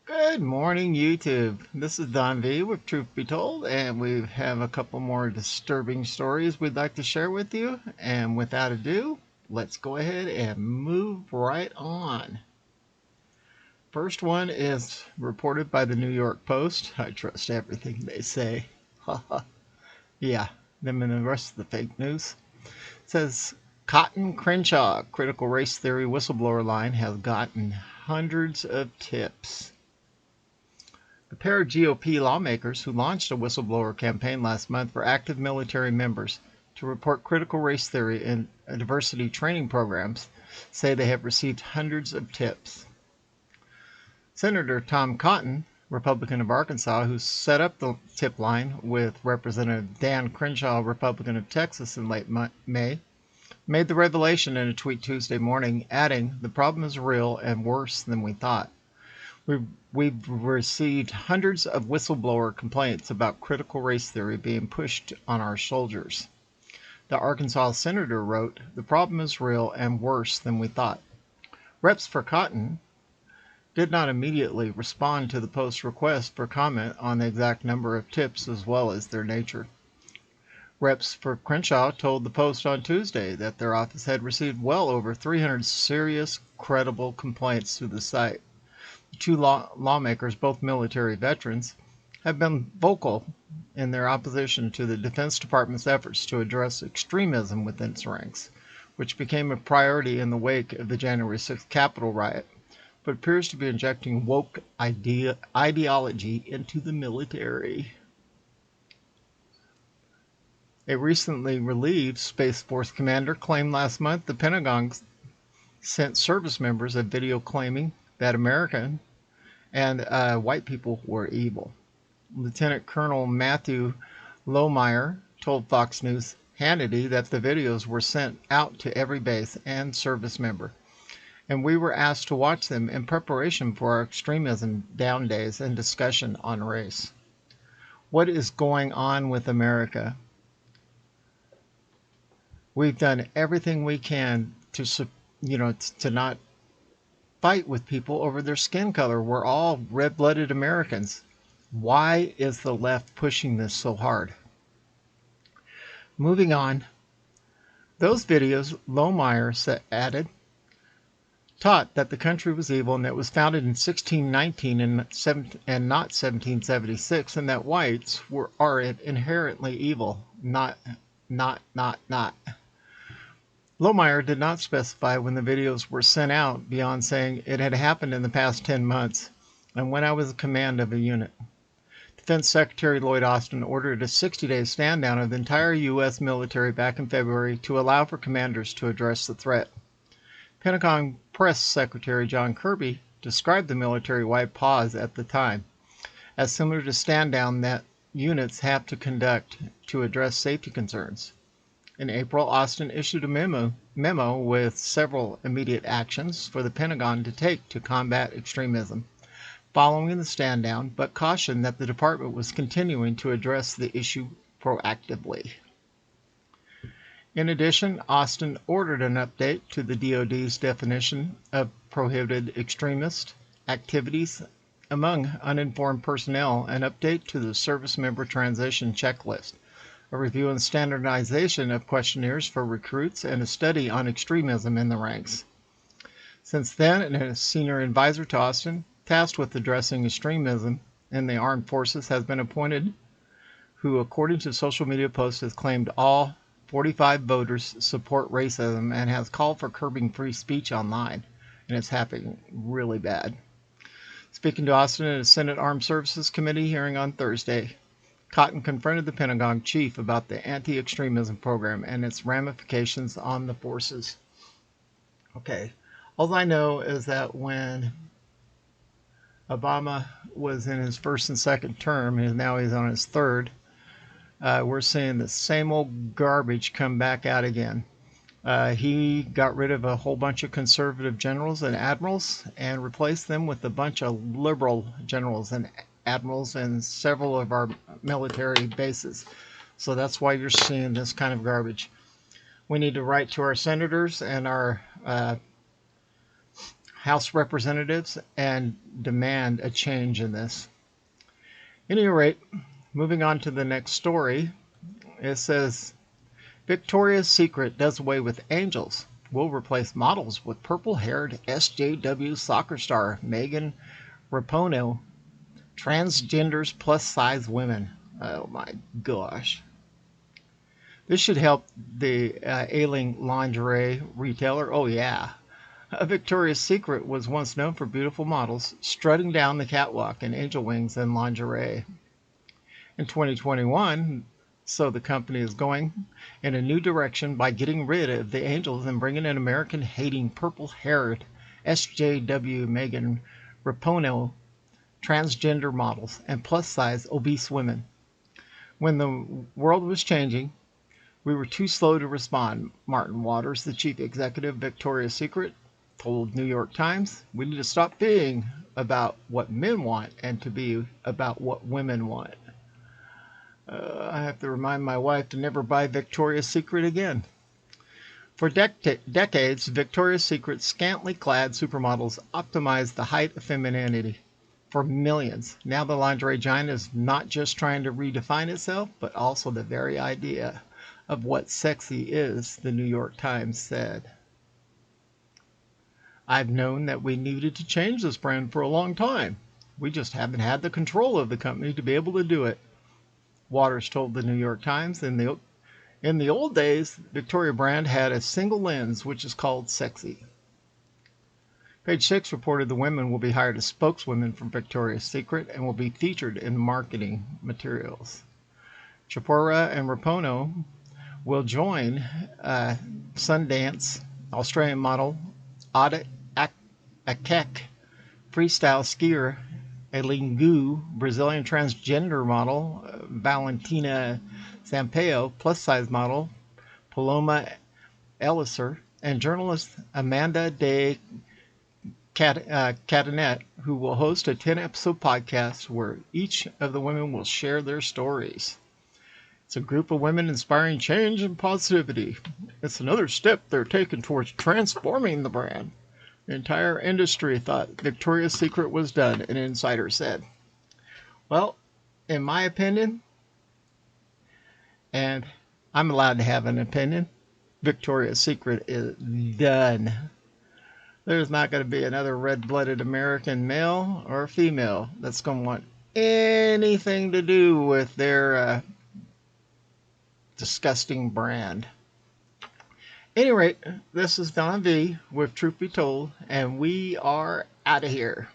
Good morning, YouTube. This is Don V with Truth Be Told, and we have a couple more disturbing stories we'd like to share with you. And without ado, let's go ahead and move right on. First one is reported by the New York Post. I trust everything they say. Yeah, them and the rest of the fake news. It says Cotton Crenshaw critical race theory whistleblower line has gotten hundreds of tips. A pair of GOP lawmakers who launched a whistleblower campaign last month for active military members to report critical race theory in diversity training programs say they have received hundreds of tips. Senator Tom Cotton, Republican of Arkansas, who set up the tip line with Representative Dan Crenshaw, Republican of Texas, in late May, made the revelation in a tweet Tuesday morning, adding, "The problem is real and worse than we thought. We've received hundreds of whistleblower complaints about critical race theory being pushed on our soldiers." The Arkansas senator wrote, "The problem is real and worse than we thought." Reps for Cotton did not immediately respond to the Post's request for comment on the exact number of tips as well as their nature. Reps for Crenshaw told the Post on Tuesday that their office had received well over 300 serious, credible complaints to the site. Two lawmakers, both military veterans, have been vocal in their opposition to the Defense Department's efforts to address extremism within its ranks, which became a priority in the wake of the January 6th Capitol riot, but appears to be injecting woke ideology into the military. A recently relieved Space Force commander claimed last month the Pentagon sent service members a video claiming that American and white people were evil. Lieutenant Colonel Matthew Lohmeyer told Fox News Hannity that the videos were sent out to every base and service member, and we were asked to watch them in preparation for our extremism down days and discussion on race. What is going on with America? We've done everything we can to not fight with people over their skin color. We're all red-blooded Americans. Why is the left pushing this so hard? Moving on, those videos, Lohmeyer added, taught that the country was evil and that it was founded in 1619 and not 1776, and that whites are inherently evil. Not. Lohmeyer did not specify when the videos were sent out beyond saying it had happened in the past 10 months and when I was in command of a unit. Defense Secretary Lloyd Austin ordered a 60-day stand-down of the entire U.S. military back in February to allow for commanders to address the threat. Pentagon Press Secretary John Kirby described the military-wide pause at the time as similar to stand-down that units have to conduct to address safety concerns. In April, Austin issued a memo with several immediate actions for the Pentagon to take to combat extremism following the stand-down, but cautioned that the department was continuing to address the issue proactively. In addition, Austin ordered an update to the DoD's definition of prohibited extremist activities among uninformed personnel, an update to the service member transition checklist, a review and standardization of questionnaires for recruits, and a study on extremism in the ranks. Since then, a senior advisor to Austin, tasked with addressing extremism in the armed forces, has been appointed, who, according to social media posts, has claimed all 45 voters support racism and has called for curbing free speech online, and it's happening really bad. Speaking to Austin at a Senate Armed Services Committee hearing on Thursday, Cotton confronted the Pentagon chief about the anti-extremism program and its ramifications on the forces. Okay, all I know is that when Obama was in his first and second term, and now he's on his third, we're seeing the same old garbage come back out again. He got rid of a whole bunch of conservative generals and admirals and replaced them with a bunch of liberal generals and admirals in several of our military bases. So that's why you're seeing this kind of garbage. We need to write to our senators and our House Representatives and demand a change in this. At any rate, moving on to the next story, it says Victoria's Secret does away with angels. Will replace models with purple-haired SJW soccer star Megan Rapinoe. Transgenders plus-size women. Oh my gosh. This should help the ailing lingerie retailer. Oh yeah. Victoria's Secret was once known for beautiful models strutting down the catwalk in angel wings and lingerie. In 2021, so the company is going in a new direction by getting rid of the angels and bringing in American-hating purple-haired SJW Megan Rapinoe transgender models and plus-size obese women. When the world was changing, we were too slow to respond. Martin Waters, the chief executive of Victoria's Secret, told New York Times, we need to stop being about what men want and to be about what women want. I have to remind my wife to never buy Victoria's Secret again. For decades, Victoria's Secret scantily clad supermodels optimized the height of femininity for millions. Now the lingerie giant is not just trying to redefine itself, but also the very idea of what sexy is, the New York Times said. I've known that we needed to change this brand for a long time. We just haven't had the control of the company to be able to do it, Waters told the New York Times. In the old days, Victoria brand had a single lens, which is called sexy. Page 6 reported the women will be hired as spokeswomen for Victoria's Secret and will be featured in marketing materials. Chopra and Rapinoe will join Sundance Australian model Ada Akek, freestyle skier Aileen Gu, Brazilian transgender model Valentina Sampaio, plus-size model Paloma Elliser, and journalist Amanda de Cadenet, who will host a 10-episode podcast where each of the women will share their stories. It's a group of women inspiring change and positivity. It's another step they're taking towards transforming the brand. The entire industry thought Victoria's Secret was done, an insider said. Well, in my opinion, and I'm allowed to have an opinion, Victoria's Secret is done. There's not going to be another red-blooded American male or female that's going to want anything to do with their disgusting brand. At any rate, this is Don V with Truth Be Told, and we are out of here.